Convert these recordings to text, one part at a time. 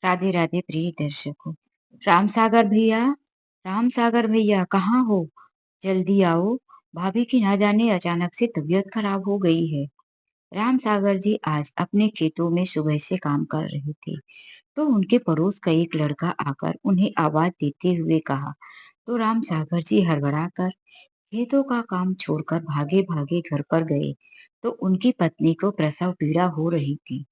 राधे राधे प्रिय दर्शकों। राम सागर भैया कहाँ हो? जल्दी आओ। भाभी की ना जाने अचानक से तबीयत खराब हो गई है। राम सागर जी आज अपने खेतों में सुबह से काम कर रहे थे, तो उनके पड़ोस का एक लड़का आकर उन्हें आवाज देते हुए कहा। तो राम सागर जी हड़बड़ा कर खेतों का काम छोड़कर भागे भागे घर पर गए। तो उनकी पत्नी को प्रसव पीड़ा हो रही थी।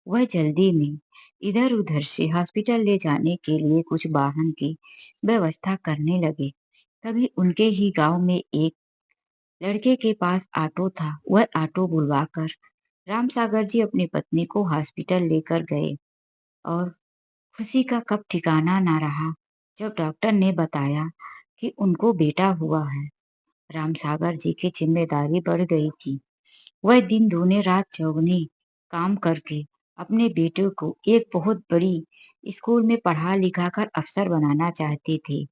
वह जल्दी में इधर उधर से हॉस्पिटल ले जाने के लिए कुछ वाहन की व्यवस्था करने लगे। तभी उनके ही गांव में एक लड़के के पास ऑटो था। वह ऑटो बुलवाकर राम सागर जी अपनी पत्नी को हॉस्पिटल लेकर गए और खुशी का कब ठिकाना ना रहा जब डॉक्टर ने बताया कि उनको बेटा हुआ है। राम सागर जी की जिम्मेदारी बढ़ गई थी। वह दिन दूने रात चौगुनी काम करके अपने बेटे को एक बहुत बड़ी स्कूल में पढ़ा लिखा कर अफसर बनाना चाहते थे।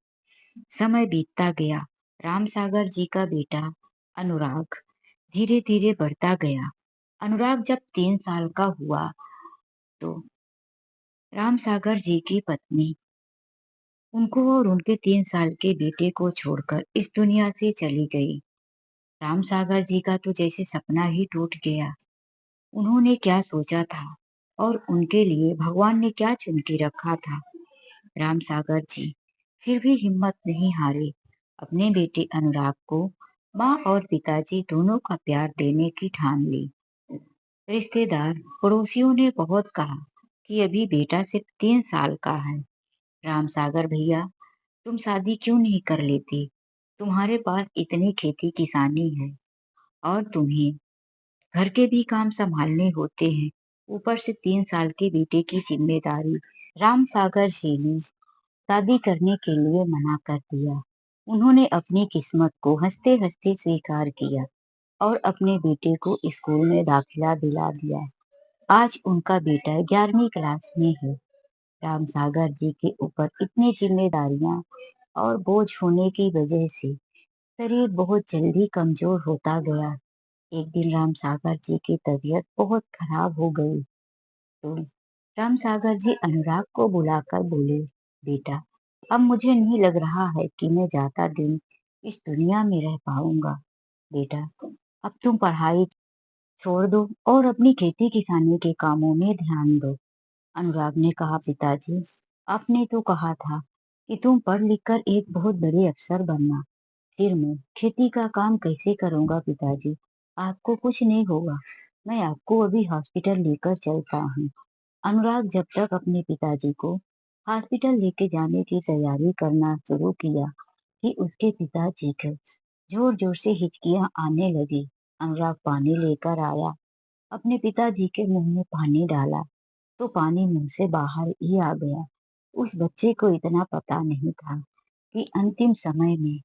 समय बीतता गया। राम सागर जी का बेटा अनुराग धीरे धीरे बढ़ता गया। अनुराग जब 3 साल का हुआ तो राम सागर जी की पत्नी उनको और उनके 3 साल के बेटे को छोड़कर इस दुनिया से चली गई। राम सागर जी का तो जैसे सपना ही टूट गया। उन्होंने क्या सोचा था और उनके लिए भगवान ने क्या चुन के रखा था। राम सागर जी फिर भी हिम्मत नहीं हारे। अपने बेटे अनुराग को माँ और पिताजी दोनों का प्यार देने की ठान ली। रिश्तेदार पड़ोसियों ने बहुत कहा कि अभी बेटा सिर्फ 3 साल का है। राम सागर भैया, तुम शादी क्यों नहीं कर लेते? तुम्हारे पास इतनी खेती किसानी है और तुम्हें घर के भी काम संभालने होते हैं, ऊपर से 3 साल के बेटे की जिम्मेदारी। राम सागर जी ने शादी करने के लिए मना कर दिया। उन्होंने अपनी किस्मत को हंसते हंसते स्वीकार किया और अपने बेटे को स्कूल में दाखिला दिला दिया। आज उनका बेटा 11वीं क्लास में है। राम सागर जी के ऊपर इतनी जिम्मेदारियां और बोझ होने की वजह से शरीर बहुत जल्दी कमजोर होता गया। एक दिन राम सागर जी की तबीयत बहुत खराब हो गई तो राम सागर जी अनुराग को बुलाकर बोले, बेटा, अब मुझे नहीं लग रहा है कि मैं ज्यादा दिन इस दुनिया में रह पाऊंगा। बेटा, अब तुम पढ़ाई छोड़ दो और अपनी खेती किसानी के कामों में ध्यान दो। अनुराग ने कहा, पिताजी, आपने तो कहा था कि तुम पढ़ लिख कर एक बहुत बड़े अफसर बनना। फिर मैं खेती का काम कैसे करूंगा पिताजी? आपको कुछ नहीं होगा। मैं आपको अभी हॉस्पिटल लेकर चलता हूँ। अनुराग जब तक अपने पिताजी को हॉस्पिटल लेके जाने की तैयारी करना शुरू किया कि उसके पिताजी को जोर जोर से हिचकियां आने लगी। अनुराग पानी लेकर आया, अपने पिताजी के मुंह में पानी डाला तो पानी मुंह से बाहर ही आ गया। उस बच्चे को इतना पता नहीं था कि अंतिम समय में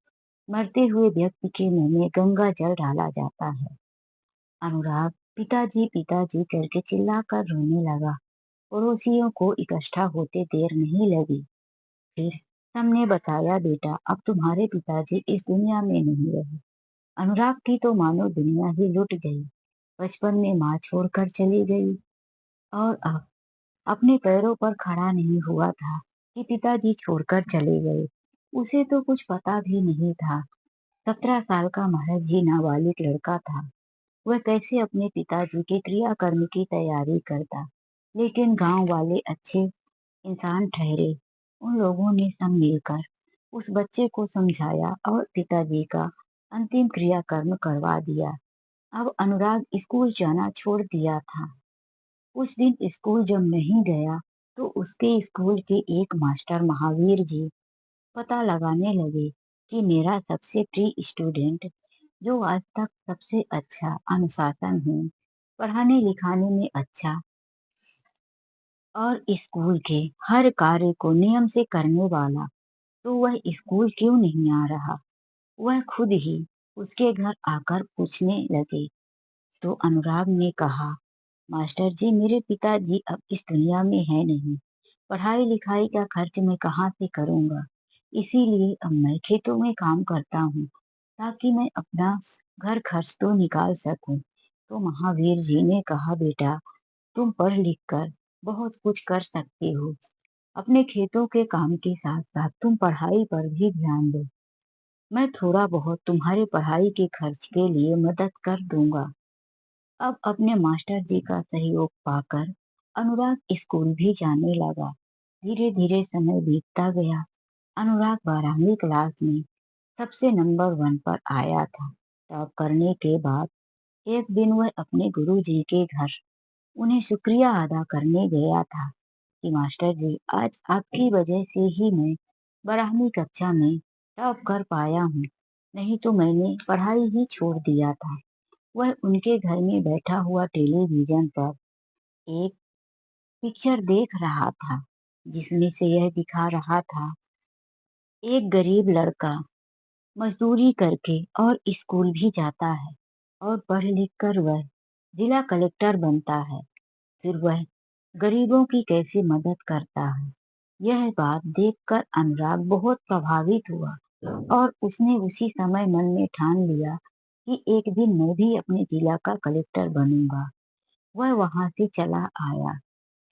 मरते हुए व्यक्ति के मुंह में गंगा जल डाला जाता है। अनुराग पिताजी पिताजी करके चिल्लाकर रोने लगा। पड़ोसियों को इकट्ठा होते देर नहीं लगी। फिर सबने बताया, बेटा, अब तुम्हारे पिताजी इस दुनिया में नहीं रहे। अनुराग की तो मानो दुनिया ही लुट गई। बचपन में माँ छोड़कर चली गई और अब अपने पैरों पर खड़ा नहीं हुआ था कि पिताजी छोड़कर चले गए। उसे तो कुछ पता भी नहीं था। 17 साल का महज ही नाबालिग लड़का था। वह कैसे अपने पिताजी के क्रियाकर्म की तैयारी करता। लेकिन गांव वाले अच्छे इंसान ठहरे। उन लोगों ने सब मिलकर उस बच्चे को समझाया और पिताजी का अंतिम क्रियाकर्म करवा दिया। अब अनुराग स्कूल जाना छोड़ दिया था। उस दिन स्कूल जब नहीं गया तो उसके स्कूल के एक मास्टर महावीर जी पता लगाने लगे कि मेरा सबसे प्रिय स्टूडेंट, जो आज तक सबसे अच्छा अनुशासन है, पढ़ाने लिखाने में अच्छा और स्कूल के हर कार्य को नियम से करने वाला, तो वह स्कूल क्यों नहीं आ रहा। वह खुद ही उसके घर आकर पूछने लगे। तो अनुराग ने कहा, मास्टर जी, मेरे पिताजी अब इस दुनिया में है नहीं। पढ़ाई लिखाई का खर्च मैं कहाँ से करूंगा। इसीलिए अब मैं खेतों में काम करता हूँ ताकि मैं अपना घर खर्च तो निकाल सकूं। तो महावीर जी ने कहा, बेटा, तुम पढ़ लिख कर बहुत कुछ कर सकते हो। अपने खेतों के काम के साथ-साथ तुम पढ़ाई पर भी ध्यान दो। मैं थोड़ा बहुत तुम्हारी पढ़ाई के खर्च के लिए मदद कर दूंगा। अब अपने मास्टर जी का सहयोग पाकर अनुराग स्कूल भी जाने लगा। धीरे-धीरे समय बीतता गया। अनुराग 12वीं क्लास में सबसे नंबर 1 पर आया था। टॉप करने के बाद एक दिन वह अपने गुरुजी के घर उन्हें शुक्रिया अदा करने गया था कि मास्टर जी, आज आपकी वजह से ही मैं 12वीं कक्षा में टॉप कर पाया हूँ, नहीं तो मैंने पढ़ाई ही छोड़ दिया था। वह उनके घर में बैठा हुआ टेलीविजन पर एक पिक्चर देख रहा था, जिसमें से यह दिखा रहा था एक गरीब लड़का मजदूरी करके और स्कूल भी जाता है और पढ़ लिख कर वह जिला कलेक्टर बनता है। फिर वह गरीबों की कैसे मदद करता है। यह बात देखकर अनुराग बहुत प्रभावित हुआ और उसने उसी समय मन में ठान लिया कि एक दिन मैं भी अपने जिला का कलेक्टर बनूंगा। वह वहां से चला आया।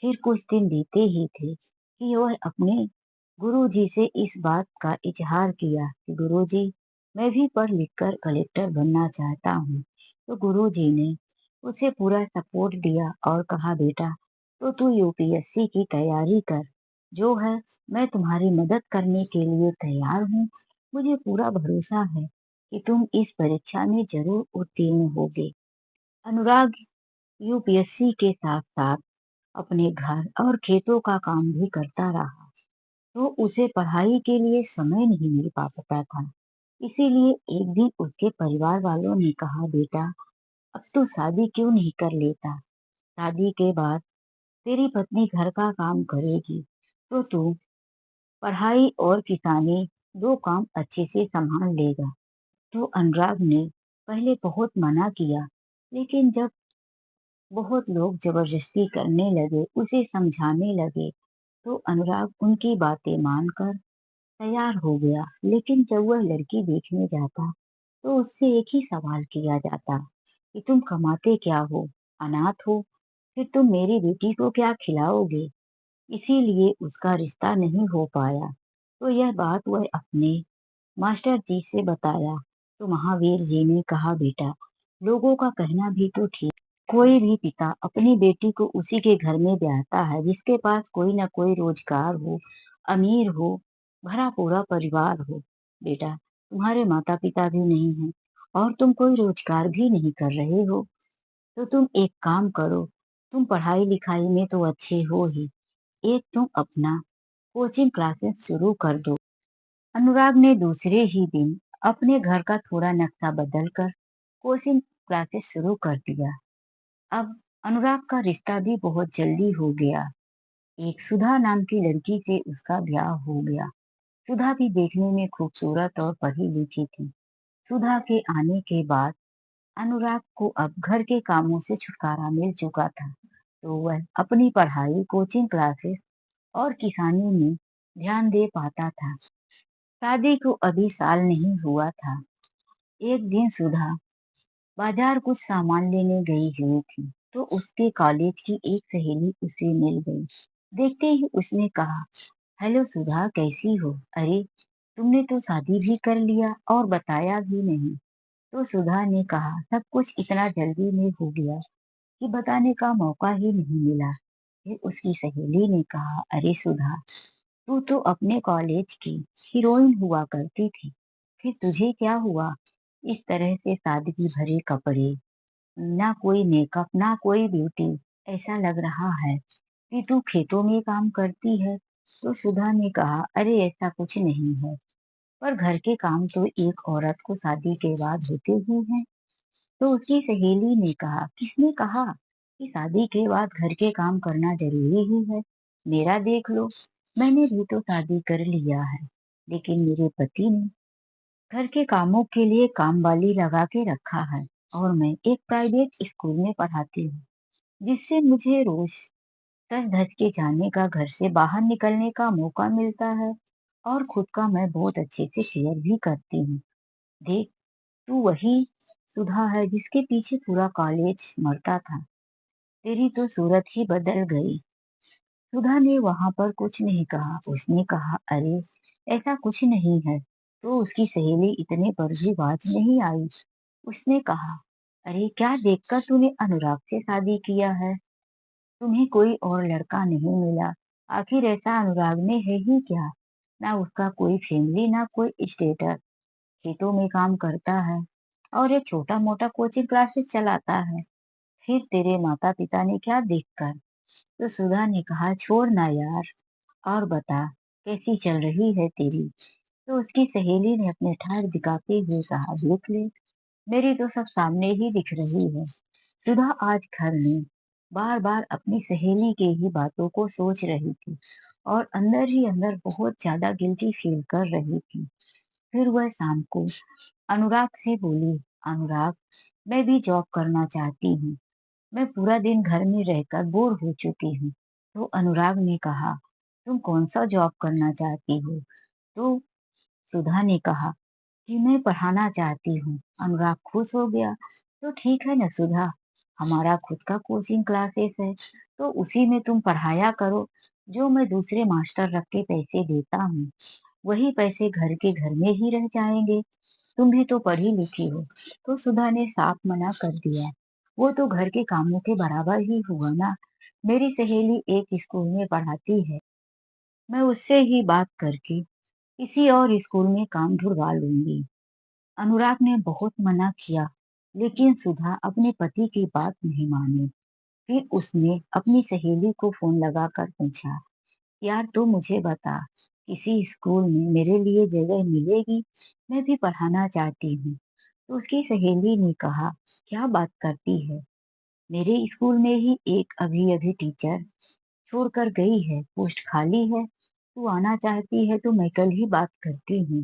फिर कुछ दिन बीते ही थे कि वह अपने गुरुजी से इस बात का इजहार किया कि गुरुजी, मैं भी पढ़ लिख कर कलेक्टर बनना चाहता हूँ। तो गुरुजी ने उसे पूरा सपोर्ट दिया और कहा, बेटा, तो तू यूपीएससी की तैयारी कर। जो है, मैं तुम्हारी मदद करने के लिए तैयार हूँ। मुझे पूरा भरोसा है कि तुम इस परीक्षा में जरूर उत्तीर्ण होगे। अनुराग यूपीएससी के साथ साथ अपने घर और खेतों का काम भी करता रहा, तो उसे पढ़ाई के लिए समय नहीं मिल पाता था। इसीलिए एक दिन उसके परिवार वालों ने कहा, बेटा, अब तू शादी क्यों नहीं कर लेता? शादी के बाद तेरी पत्नी घर का काम करेगी, तो तू पढ़ाई और किसानी दो काम अच्छे से संभाल लेगा। तो अनुराग ने पहले बहुत मना किया, लेकिन जब बहुत लोग जबरदस्ती करने लगे, उसे समझाने लगे, तो अनुराग उनकी बातें मानकर तैयार हो गया। लेकिन जब वह लड़की देखने जाता, तो उससे एक ही सवाल किया जाता कि तुम कमाते क्या हो? अनाथ हो? फिर तुम मेरी बेटी को क्या खिलाओगे? इसीलिए उसका रिश्ता नहीं हो पाया। तो यह बात वह अपने मास्टर जी से बताया, तो महावीर जी ने कहा, बेटा, लोगों का कहना भी तो ठीक। कोई भी पिता अपनी बेटी को उसी के घर में ब्याहता है जिसके पास कोई ना कोई रोजगार हो, अमीर हो, भरा पूरा परिवार हो। बेटा, तुम्हारे माता पिता भी नहीं हैं और तुम कोई रोजगार भी नहीं कर रहे हो, तो तुम एक काम करो। तुम पढ़ाई लिखाई में तो अच्छे हो ही, एक तुम अपना कोचिंग क्लासेस शुरू कर दो। अनुराग ने दूसरे ही दिन अपने घर का थोड़ा नक्शा बदलकर कोचिंग क्लासेस शुरू कर दिया। अब अनुराग का रिश्ता भी बहुत जल्दी हो गया। एक सुधा नाम की लड़की से उसका ब्याह हो गया। सुधा भी देखने में खूबसूरत और पढ़ी लिखी थी। सुधा के आने के बाद अनुराग को अब घर के कामों से छुटकारा मिल चुका था, तो वह अपनी पढ़ाई, कोचिंग क्लासेस और किसानी में ध्यान दे पाता था। शादी को अभी साल नहीं हुआ था। एक दिन सुधा बाजार कुछ सामान लेने गई हुई थी, तो उसके कॉलेज की एक सहेली उसे मिल गई। देखते ही उसने कहा, हेलो सुधा, कैसी हो? अरे, तुमने तो शादी भी कर लिया और बताया भी नहीं। तो सुधा ने कहा, सब कुछ इतना जल्दी में हो गया कि बताने का मौका ही नहीं मिला। फिर उसकी सहेली ने कहा, अरे सुधा, तू तो अपने कॉलेज की हीरोइन हुआ करती थी, फिर तुझे क्या हुआ? इस तरह से सादगी भरे कपड़े, ना कोई मेकअप, ना कोई ब्यूटी, ऐसा लग रहा है कि तू खेतों में काम करती है। तो सुधा ने कहा, अरे ऐसा कुछ नहीं है, पर घर के काम तो एक औरत को शादी के बाद होते ही हैं। तो उसकी सहेली ने कहा, किसने कहा कि शादी के बाद घर के काम करना जरूरी ही है? मेरा देख लो, मैंने भी तो शादी कर लिया है, लेकिन मेरे पति ने घर के कामों के लिए काम वाली लगा के रखा है और मैं एक प्राइवेट स्कूल में पढ़ाती हूँ, जिससे मुझे रोज सज धज के जाने का, घर से बाहर निकलने का मौका मिलता है और खुद का मैं बहुत अच्छे से केयर भी करती हूँ। देख, तू वही सुधा है जिसके पीछे पूरा कॉलेज मरता था। तेरी तो सूरत ही बदल गई। सुधा ने वहां पर कुछ नहीं कहा। उसने कहा, अरे ऐसा कुछ नहीं है। तो उसकी सहेली इतने पर भी बाज नहीं आई। उसने कहा, अरे क्या देखकर तूने अनुराग से शादी किया है? तुम्हें कोई और लड़का नहीं मिला? आखिर ऐसा अनुराग में है ही क्या? ना उसका कोई फैमिली, ना कोई स्टेटस। खेतों में काम करता है और एक छोटा मोटा कोचिंग क्लासेस चलाता है। फिर तेरे माता पिता ने क्या देखकर? तो सुधा ने कहा, छोड़ ना यार, और बता कैसी चल रही है तेरी? तो उसकी सहेली ने अपने ठाट दिखाते हुए कहा, देख ले, मेरी तो सब सामने ही दिख रही है। सुधा आज घर में बार बार अपनी सहेली के ही बातों को सोच रही थी और अंदर ही अंदर बहुत ज्यादा गिल्टी फील कर रही थी। फिर वह शाम को अनुराग से बोली, अनुराग, मैं भी जॉब करना चाहती हूँ। मैं पूरा दिन घर में रहकर बोर हो चुकी हूँ। तो अनुराग ने कहा, तुम कौन सा जॉब करना चाहती हो? तो सुधा ने कहा कि मैं पढ़ाना चाहती हूँ। अनुराग खुश हो गया। तो ठीक है न सुधा, हमारा खुद का कोचिंग क्लासेस है, तो उसी में तुम पढ़ाया करो। जो मैं दूसरे मास्टर रख के पैसे देता हूँ, वही पैसे घर के घर में ही रह जाएंगे। तुम भी तो पढ़ी लिखी हो। तो सुधा ने साफ मना कर दिया, वो तो घर के कामों के बराबर ही हुआ ना। मेरी सहेली एक स्कूल में पढ़ाती है, मैं उससे ही बात करके किसी और स्कूल में काम ढूंढवा लूंगी। अनुराग ने बहुत मना किया, लेकिन सुधा अपने पति की बात नहीं मानी। फिर उसने अपनी सहेली को फोन लगाकर पूछा, यार तू मुझे बता, किसी स्कूल में मेरे लिए जगह मिलेगी? मैं भी पढ़ाना चाहती हूँ। तो उसकी सहेली ने कहा, क्या बात करती है, मेरे स्कूल में ही एक अभी अभी टीचर छोड़कर गई है, पोस्ट खाली है। तू आना चाहती है तो मैं कल ही बात करती हूँ।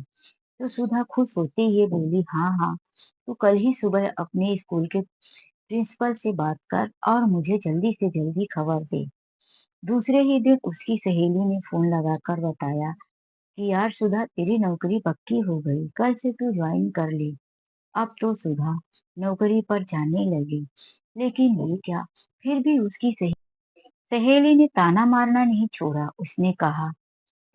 तो सुधा खुश होते ही बोली, हाँ हाँ, तू कल ही सुबह अपने स्कूल के प्रिंसिपल से बात कर और मुझे जल्दी से जल्दी खबर दे। दूसरे ही दिन उसकी सहेली ने फोन लगाकर बताया कि यार सुधा, तेरी नौकरी पक्की हो गई, कल से तू ज्वाइन कर ले। अब तो सुधा नौकरी पर जाने लगी। लेकिन ये क्या, फिर भी उसकी सहेली ने ताना मारना नहीं छोड़ा। उसने कहा,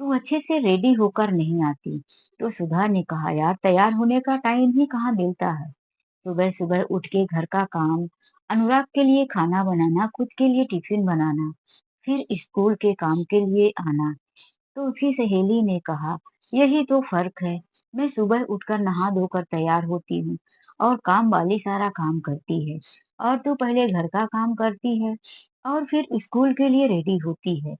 तू अच्छे से रेडी होकर नहीं आती। तो सुधा ने कहा, यार तैयार होने का टाइम ही कहाँ मिलता है। सुबह सुबह उठ के घर का काम, अनुराग के लिए खाना बनाना, खुद के लिए टिफिन बनाना, फिर स्कूल के काम के लिए आना। तो उसकी सहेली ने कहा, यही तो फर्क है। मैं सुबह उठकर नहा धोकर तैयार होती हूँ और काम वाली सारा काम करती है, और तू पहले घर का काम करती है और फिर स्कूल के लिए रेडी होती है।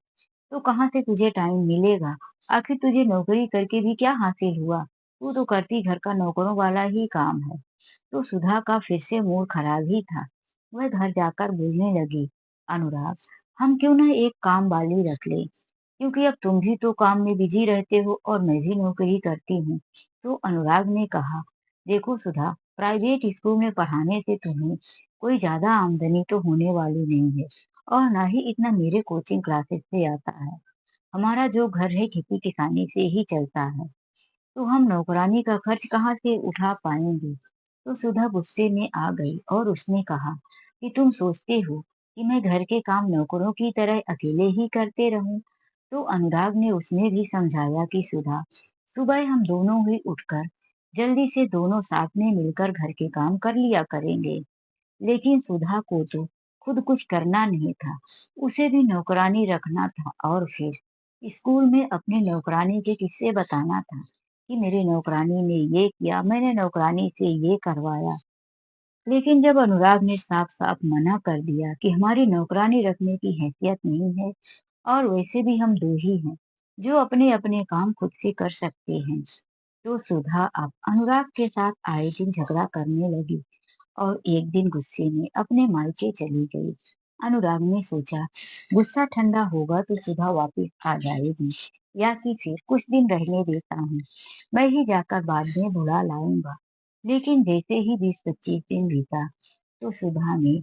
तो कहाँ से तुझे टाइम मिलेगा? आखिर तुझे नौकरी करके भी क्या हासिल हुआ? तू तो करती घर का नौकरों वाला ही काम है। तो सुधा का फिर से मूड खराब ही था। वह घर जाकर बोलने लगी, अनुराग, हम क्यों ना एक काम वाली रख ले, क्योंकि अब तुम भी तो काम में बिजी रहते हो और मैं भी नौकरी करती हूँ। तो अनुराग ने कहा, देखो सुधा, प्राइवेट स्कूल में पढ़ाने से तुम्हें कोई ज्यादा आमदनी तो होने वाली नहीं है, और ना ही इतना मेरे कोचिंग क्लासेस से आता है। हमारा जो घर है खेती किसानी से ही चलता है, तो हम नौकरानी का खर्च कहाँ से उठा पाएंगे? तो सुधा गुस्से में आ गई और उसने कहा कि तुम सोचते हो कि मैं घर के काम नौकरों की तरह अकेले ही करते रहूं? तो अनुराग ने उसमें भी समझाया कि सुधा, सुबह हम दोनों ही उठकर जल्दी से दोनों साथ में मिलकर घर के काम कर लिया करेंगे। लेकिन सुधा को तो खुद कुछ करना नहीं था, उसे भी नौकरानी रखना था और फिर स्कूल में अपनी नौकरानी के किस्से बताना था कि मेरी नौकरानी ने ये किया, मैंने नौकरानी से ये करवाया। लेकिन जब अनुराग ने साफ साफ मना कर दिया कि हमारी नौकरानी रखने की हैसियत नहीं है, और वैसे भी हम दो ही हैं जो अपने अपने काम खुद से कर सकते हैं, तो सुधा अब अनुराग के साथ आए दिन झगड़ा करने लगी और एक दिन गुस्से में अपने मायके चली गई। अनुराग ने सोचा, गुस्सा ठंडा होगा तो सुधा वापस आ जाएगी, या कि फिर कुछ दिन रहने देता हूँ, मैं ही जाकर बाद में बुला लाऊंगा। लेकिन जैसे ही 20-25 दिन बीता, तो सुधा ने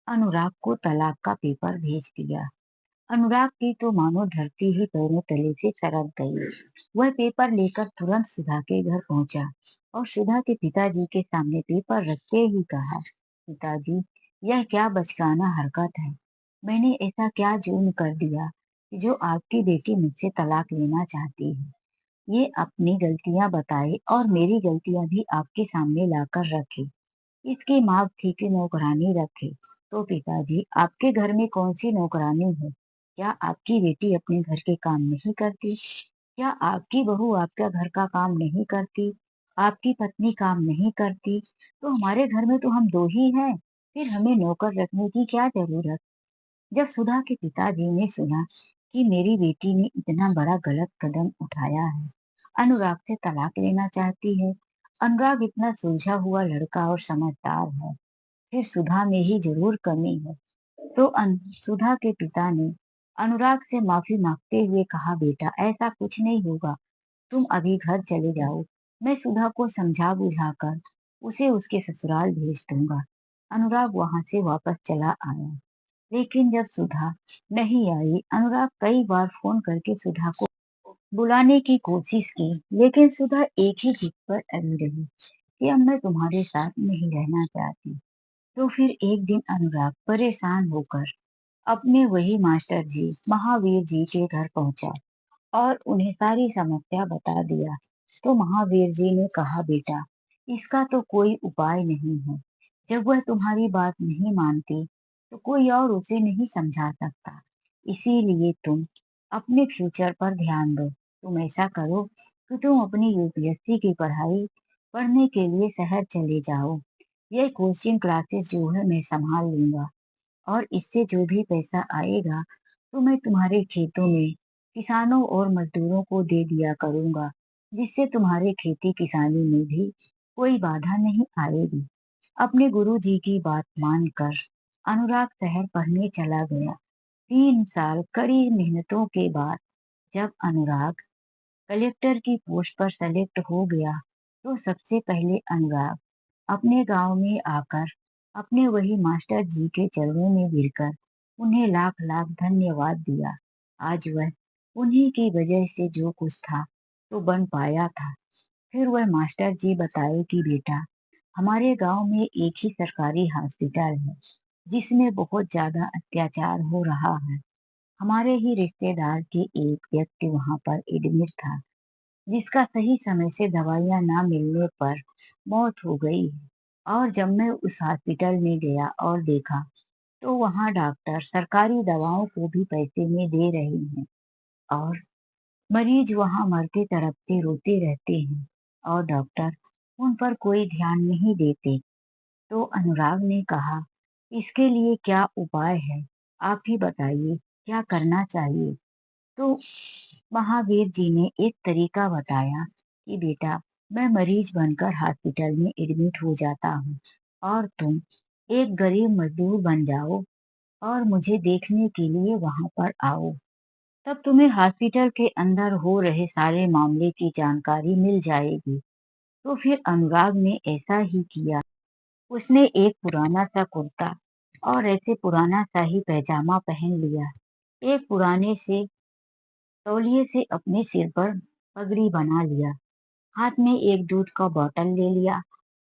अनुराग को तलाक का पेपर भेज दिया। अनुराग की तो मानो धरती ही पैरों तले से सरक गई। वह पेपर लेकर तुरंत सुधा के घर पहुंचा और सुधा के पिताजी के सामने पेपर रखते ही कहा, पिताजी, यह क्या बचकाना हरकत है? मैंने ऐसा क्या जुर्म कर दिया कि जो आपकी बेटी मुझसे तलाक लेना चाहती है, ये अपनी गलतियां बताए और मेरी गलतियां भी आपके सामने लाकर रखे। इसकी मांग थी कि नौकरानी रखे। तो पिताजी, आपके घर में कौन सी नौकरानी है? क्या आपकी बेटी अपने घर के काम नहीं करती? क्या आपकी बहू आपका घर का काम नहीं करती? आपकी पत्नी काम नहीं करती? तो हमारे घर में तो हम दो ही हैं, फिर हमें नौकर रखने की क्या जरूरत? जब सुधा के पिताजी ने सुना कि मेरी बेटी ने इतना बड़ा गलत कदम उठाया है, अनुराग से तलाक लेना चाहती है, अनुराग इतना सुलझा हुआ लड़का और समझदार है, फिर सुधा में ही जरूर कमी है। तो सुधा के पिता ने अनुराग से माफी मांगते हुए कहा, बेटा ऐसा कुछ नहीं होगा, तुम अभी घर चले जाओ, मैं सुधा को समझा बुझाकर उसे उसके ससुराल भेज दूंगा। अनुराग वहां से वापस चला आया। लेकिन जब सुधा नहीं आई, अनुराग कई बार फोन करके सुधा को बुलाने की कोशिश की, लेकिन सुधा एक ही जिद पर अड़ी रही कि अब मैं तुम्हारे साथ नहीं रहना चाहती। तो फिर एक दिन अनुराग परेशान होकर अपने वही मास्टर जी महावीर जी के घर पहुंचा और उन्हें सारी समस्या बता दिया। तो महावीर जी ने कहा, बेटा इसका तो कोई उपाय नहीं है। जब वह तुम्हारी बात नहीं मानती तो कोई और उसे नहीं समझा सकता। इसीलिए तुम अपने फ्यूचर पर ध्यान दो। तुम ऐसा करो कि तुम अपनी यूपीएससी की पढ़ाई पढ़ने के लिए शहर चले जाओ। ये कोचिंग क्लासेस जो है मैं संभाल लूंगा, और इससे जो भी पैसा आएगा तो मैं तुम्हारे खेतों में किसानों और मजदूरों को दे दिया करूंगा, जिससे तुम्हारे खेती किसानी में भी कोई बाधा नहीं आएगी। अपने गुरुजी की बात मानकर अनुराग शहर पढ़ने चला गया। 3 साल कड़ी मेहनतों के बाद जब अनुराग कलेक्टर की पोस्ट पर सेलेक्ट हो गया, तो सबसे पहले अनुराग अपने गांव में आकर अपने वही मास्टर जी के चरणों में गिरकर उन्हें लाख लाख धन्यवाद दिया। आज वह उन्हीं की वजह से जो कुछ था तो बन पाया था। फिर वह मास्टर जी बताए कि बेटा, हमारे गांव में एक ही सरकारी हॉस्पिटल है जिसमें बहुत ज्यादा अत्याचार हो रहा है। हमारे ही रिश्तेदार के एक व्यक्ति वहां पर एडमिट था, जिसका सही समय से दवाइयां ना मिलने पर मौत हो गई है। और जब मैं उस हॉस्पिटल में गया और देखा तो वहाँ डॉक्टर सरकारी दवाओं को भी पैसे में दे रहे हैं, और मरीज वहाँ मरते तड़पते रोते रहते हैं और डॉक्टर उन पर कोई ध्यान नहीं देते। तो अनुराग ने कहा, इसके लिए क्या उपाय है, आप ही बताइए, क्या करना चाहिए? तो महावीर जी ने एक तरीका बताया कि बेटा, मैं मरीज बनकर हॉस्पिटल में एडमिट हो जाता हूँ और तुम एक गरीब मजदूर बन जाओ और मुझे देखने के लिए वहां पर आओ। तब तुम्हें हॉस्पिटल के अंदर हो रहे सारे मामले की जानकारी मिल जाएगी। तो फिर अनुराग ने ऐसा ही किया। उसने एक पुराना सा कुर्ता और ऐसे पुराना सा ही पैजामा पहन लिया। एक पुराने से तौलिए से अपने सिर पर पगड़ी बना लिया। हाथ में एक दूध का बोतल ले लिया।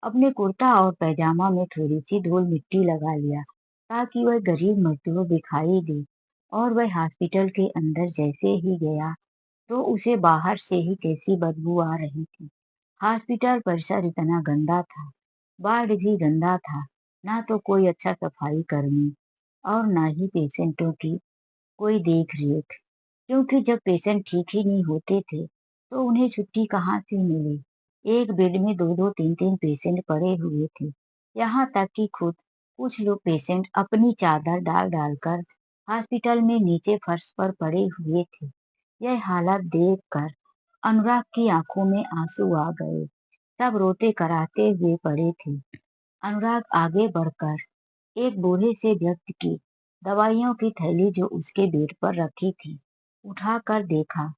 अपने कुर्ता और पैजामा में थोड़ी सी धूल मिट्टी लगा लिया ताकि वह गरीब मजदूर दिखाई दे। और वह हॉस्पिटल के अंदर जैसे ही गया तो उसे बाहर से ही कैसी बदबू आ रही थी। हॉस्पिटल परिसर इतना गंदा था, वार्ड भी गंदा था, ना तो कोई अच्छा सफाई कर्मी और ना ही पेशेंटों की कोई देख रेख। क्योंकि जब पेशेंट ठीक ही नहीं होते थे तो उन्हें छुट्टी कहाँ से मिले। एक बेड में दो दो तीन तीन पेशेंट पड़े हुए थे। यहाँ तक कि खुद कुछ लोग पेशेंट अपनी चादर डाल डालकर हॉस्पिटल में नीचे फर्श पर पड़े हुए थे। यह हालत देखकर अनुराग की आंखों में आंसू आ गए। सब रोते कराते हुए पड़े थे। अनुराग आगे बढ़कर एक बूढ़े से व्यक्ति की दवाइयों की थैली जो उसके बेड पर रखी थी उठा कर देखा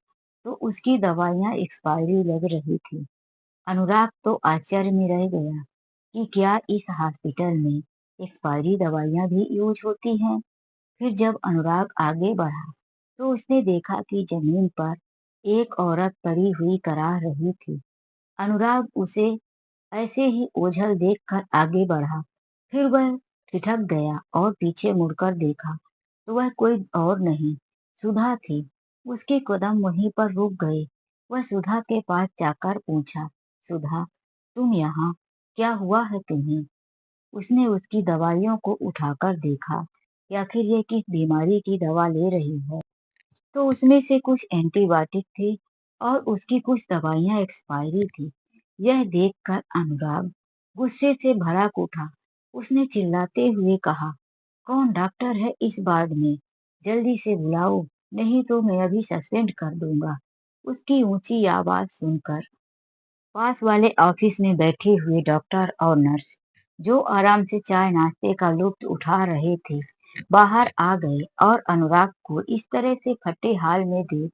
तो उसकी दवाइयां एक्सपायरी लग रही थी। अनुराग तो आश्चर्य में रह गया कि क्या इस हॉस्पिटल में एक्सपायरी दवाइयां भी यूज होती हैं। फिर जब अनुराग आगे बढ़ा तो उसने देखा कि जमीन पर एक औरत पड़ी हुई कराह रही थी। अनुराग उसे ऐसे ही ओझल देखकर आगे बढ़ा। फिर वह ठिठक गया और पीछे मुड़कर देखा तो वह कोई और नहीं, सुधा थी। उसके कदम वहीं पर रुक गए। वह सुधा के पास जाकर पूछा, सुधा, तुम यहाँ, क्या हुआ है तुम्हें? उसने उसकी दवाइयों को उठाकर देखा कि आखिर ये किस बीमारी की दवा ले रही है। तो उसमें से कुछ एंटीबायोटिक थे और उसकी कुछ दवाइयां एक्सपायरी थी। यह देखकर अनुराग गुस्से से भड़क उठा। उसने चिल्लाते हुए कहा, कौन डॉक्टर है इस वार्ड में? जल्दी से बुलाओ, नहीं तो मैं अभी सस्पेंड कर दूंगा। उसकी ऊंची आवाज सुनकर पास वाले ऑफिस में बैठे हुए डॉक्टर और नर्स, जो आराम से चाय नाश्ते का लुत्फ उठा रहे थे, बाहर आ गए और अनुराग को इस तरह से फटे हाल में देख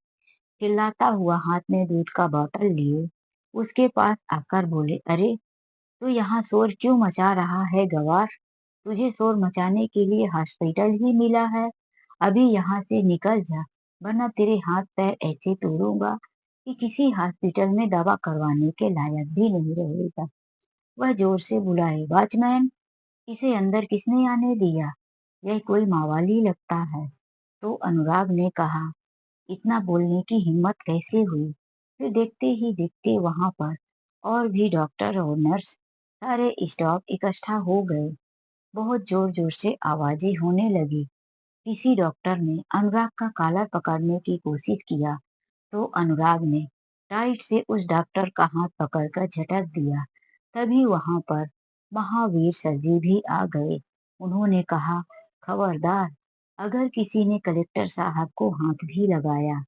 चिल्लाता हुआ हाथ में दूध का बोतल लिए उसके पास आकर बोले, अरे तू यहाँ शोर क्यों मचा रहा है गवार? तुझे शोर मचाने के लिए हॉस्पिटल ही मिला है। अभी यहाँ से निकल जा, वरना तेरे हाथ पैर ऐसे तोड़ूंगा कि किसी हॉस्पिटल में दवा करवाने के लायक भी नहीं रहेगा। वह जोर से बुलाए, वॉचमैन, इसे अंदर किसने आने दिया? यह कोई मावाली लगता है। तो अनुराग ने कहा, इतना बोलने की हिम्मत कैसे हुई? फिर देखते ही देखते वहां पर और भी डॉक्टर और नर्स, सारे स्टाफ इकट्ठा हो गए। बहुत जोर जोर से आवाजें होने लगी। किसी डॉक्टर ने अनुराग का कॉलर पकड़ने की कोशिश किया तो अनुराग ने टाइट से उस डॉक्टर का हाथ पकड़कर झटक दिया। तभी वहां पर महावीर सर जी भी आ गए। उन्होंने कहा, खबरदार, अगर किसी ने कलेक्टर साहब को हाथ भी लगाया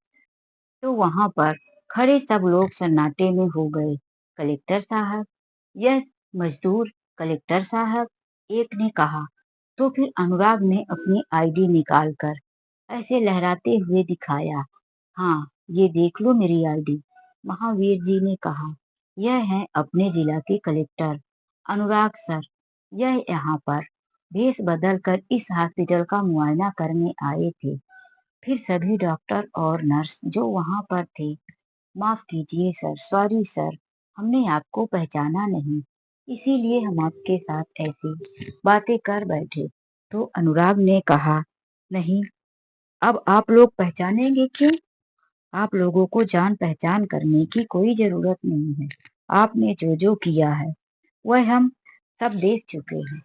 तो वहां पर खड़े सब लोग सन्नाटे में हो गए। कलेक्टर साहब, यह मजदूर कलेक्टर साहब, एक ने कहा। तो फिर अनुराग ने अपनी आईडी निकालकर ऐसे लहराते हुए दिखाया, हाँ, ये देख लो मेरी आईडी। महावीर जी ने कहा, यह है अपने जिला के कलेक्टर अनुराग सर। यह यहाँ पर भेष बदल कर इस हॉस्पिटल का मुआयना करने आए थे। फिर सभी डॉक्टर और नर्स जो वहां पर थे, माफ कीजिए सर, सॉरी सर, हमने आपको पहचाना नहीं, इसीलिए हम आपके साथ ऐसी बातें कर बैठे। तो अनुराग ने कहा, नहीं, अब आप लोग पहचानेंगे क्यों? आप लोगों को जान पहचान करने की कोई जरूरत नहीं है। आपने जो जो किया है वह हम सब देख चुके हैं।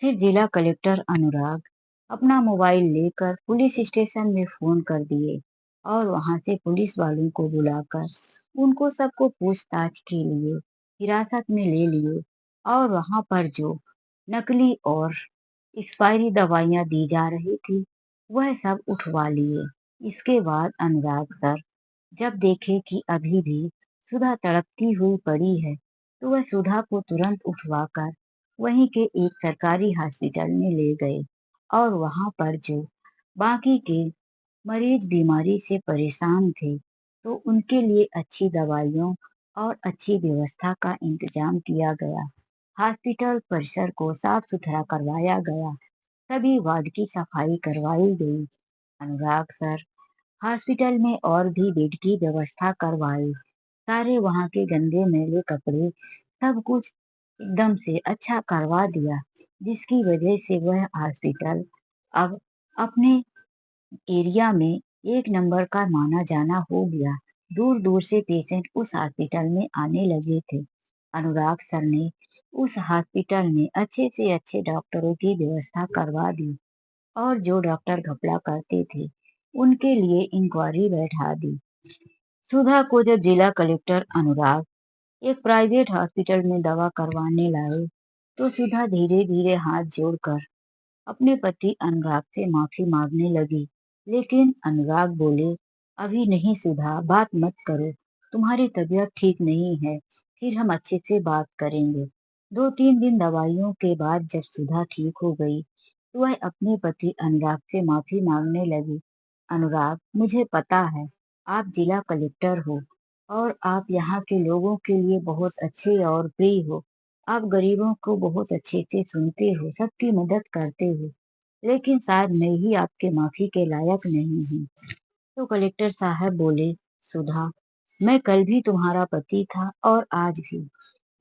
फिर जिला कलेक्टर अनुराग अपना मोबाइल लेकर पुलिस स्टेशन में फोन कर दिए और वहां से पुलिस वालों को बुलाकर उनको सबको पूछताछ के लिए हिरासत में ले लिए और वहां पर जो नकली और एक्सपायरी दवाइयां दी जा रही थी वह सब उठवा लिए। इसके बाद अनुराग सर जब देखे कि अभी भी सुधा तड़पती हुई पड़ी है तो वह सुधा को तुरंत उठवाकर वहीं के एक सरकारी हॉस्पिटल में ले गए और वहां पर जो बाकी के मरीज बीमारी से परेशान थे तो उनके लिए अच्छी दवाइयों और अच्छी व्यवस्था का इंतजाम किया गया। हॉस्पिटल परिसर को साफ सुथरा करवाया गया। सभी वार्ड की सफाई करवाई गई। अनुराग सर हॉस्पिटल में और भी बेड की व्यवस्था करवाई। सारे वहां के गंदे मैले कपड़े सब कुछ एकदम से अच्छा करवा दिया, जिसकी वजह से वह हॉस्पिटल अब अपने एरिया में एक नंबर का माना जाना हो गया। दूर दूर से पेशेंट उस हॉस्पिटल में आने लगे थे। अनुराग सर ने उस हॉस्पिटल में अच्छे से अच्छे डॉक्टरों की व्यवस्था करवा दी और जो डॉक्टर घपला करते थे उनके लिए इंक्वायरी बैठा दी। सुधा को जब जिला कलेक्टर अनुराग एक प्राइवेट हॉस्पिटल में दवा करवाने लाए तो सुधा धीरे धीरे हाथ जोड़कर अपने पति अनुराग से माफी मांगने लगी। लेकिन अनुराग बोले, अभी नहीं सुधा, बात मत करो, तुम्हारी तबीयत ठीक नहीं है, फिर हम अच्छे से बात करेंगे। 2-3 दिन दवाइयों के बाद जब सुधा ठीक हो गई तो वह अपने पति अनुराग से माफी मांगने लगी। अनुराग, मुझे पता है आप जिला कलेक्टर हो और आप यहाँ के लोगों के लिए बहुत अच्छे और प्रिय हो। आप गरीबों को बहुत अच्छे से सुनते हो, सबकी मदद करते हो, लेकिन शायद मैं ही आपके माफी के लायक नहीं हूँ। तो कलेक्टर साहब बोले, सुधा, मैं कल भी तुम्हारा पति था और आज भी।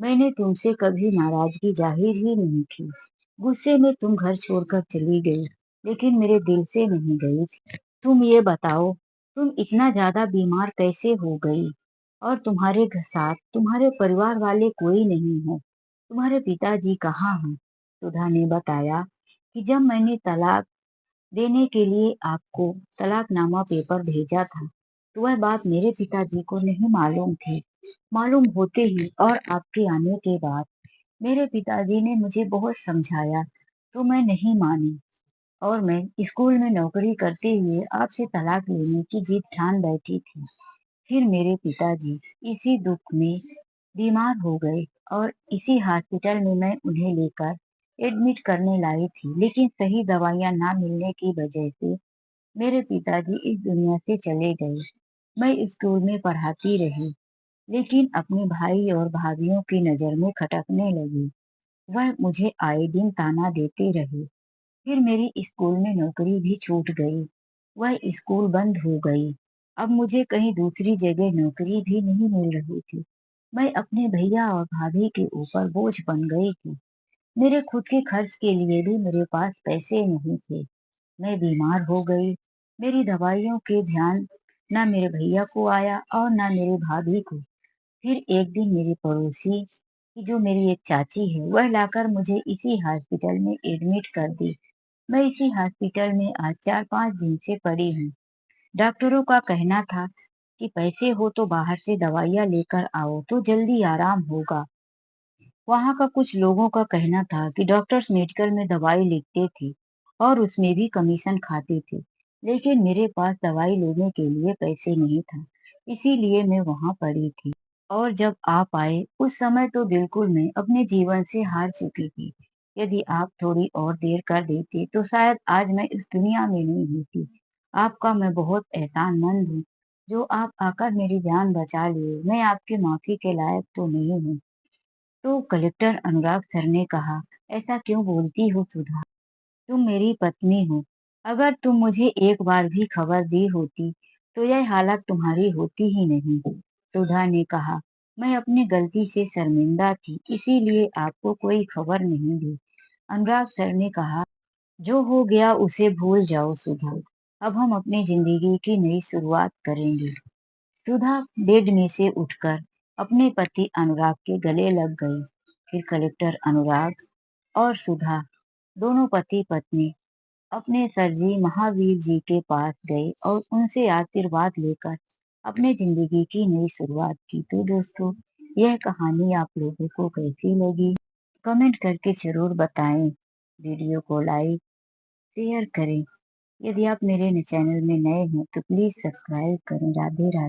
मैंने तुमसे कभी नाराजगी जाहिर ही नहीं की। गुस्से में तुम घर छोड़कर चली गई, लेकिन मेरे दिल से नहीं गई। तुम ये बताओ, तुम इतना ज्यादा बीमार कैसे हो गई? और तुम्हारे साथ तुम्हारे परिवार वाले कोई नहीं है। तुम्हारे पिताजी कहाँ हैं? सुधा ने बताया कि जब मैंने तलाक देने के लिए आपको तलाकनामा पेपर भेजा था, तो वह बात मेरे पिताजी को नहीं मालूम थी। मालूम होते ही और आपके आने के बाद मेरे पिताजी ने मुझे बहुत समझाया, तो मैं नहीं मानी और मैं स्कूल में नौकरी करते हुए आपसे तलाक लेने की जिद ठान बैठी थी। फिर मेरे पिताजी इसी दुख में बीमार हो गए और इसी हॉस्पिटल में मैं उन्हें लेकर एडमिट करने लाई थी, लेकिन सही दवाइयां ना मिलने की वजह से मेरे पिताजी इस दुनिया से चले गए। मैं स्कूल में पढ़ाती रही, लेकिन अपने भाई और भाभीियों की नजर में खटकने लगी। वह मुझे आए दिन ताना देते रहे। फिर मेरी स्कूल में नौकरी भी छूट गई। वह स्कूल बंद हो गई। अब मुझे कहीं दूसरी जगह नौकरी भी नहीं मिल रही थी। मैं अपने भैया और भाभी के ऊपर बोझ बन गई थी। मेरे खुद के खर्च के लिए भी मेरे पास पैसे नहीं थे। मैं बीमार हो गई। मेरी दवाइयों के ध्यान ना मेरे भैया को आया और ना मेरे भाभी को। फिर एक दिन मेरी पड़ोसी की जो मेरी एक चाची है, वह लाकर मुझे इसी हॉस्पिटल में एडमिट कर दी। मैं इसी हॉस्पिटल में आज 4-5 दिन से पड़ी हूँ। डॉक्टरों का कहना था कि पैसे हो तो बाहर से दवाइयाँ लेकर आओ तो जल्दी आराम होगा। वहाँ का कुछ लोगों का कहना था कि डॉक्टर्स मेडिकल में दवाई लिखते थे और उसमें भी कमीशन खाते थे, लेकिन मेरे पास दवाई लेने के लिए पैसे नहीं था, इसीलिए मैं वहाँ पड़ी थी। और जब आप आए उस समय तो बिल्कुल मैं अपने जीवन से हार चुकी थी। यदि आप थोड़ी और देर कर देते तो शायद आज मैं इस दुनिया में नहीं होती। आपका मैं बहुत एहसानमंद हूँ जो आप आकर मेरी जान बचा लिए। मैं आपके माफी के लायक तो नहीं हूँ। तो कलेक्टर अनुराग सर ने कहा, ऐसा क्यों बोलती हो सुधा? तुम मेरी पत्नी हो। अगर तुम मुझे एक बार भी खबर दी होती तो यह हालत तुम्हारी होती ही नहीं। सुधा ने कहा, मैं अपनी गलती से शर्मिंदा थी, इसीलिए आपको कोई खबर नहीं दी। अनुराग सर ने कहा, जो हो गया उसे भूल जाओ सुधा। अब हम अपनी जिंदगी की नई शुरुआत करेंगे। सुधा बेड में से उठकर अपने पति अनुराग के गले लग गई। फिर कलेक्टर अनुराग और सुधा दोनों पति पत्नी अपने सर जी महावीर जी के पास गए और उनसे आशीर्वाद लेकर अपने जिंदगी की नई शुरुआत की। तो दोस्तों, यह कहानी आप लोगों को कैसी लगी? कमेंट करके जरूर बताएं। वीडियो को लाइक शेयर करें। यदि आप मेरे चैनल में नए हैं तो प्लीज सब्सक्राइब करें। राधे राधे।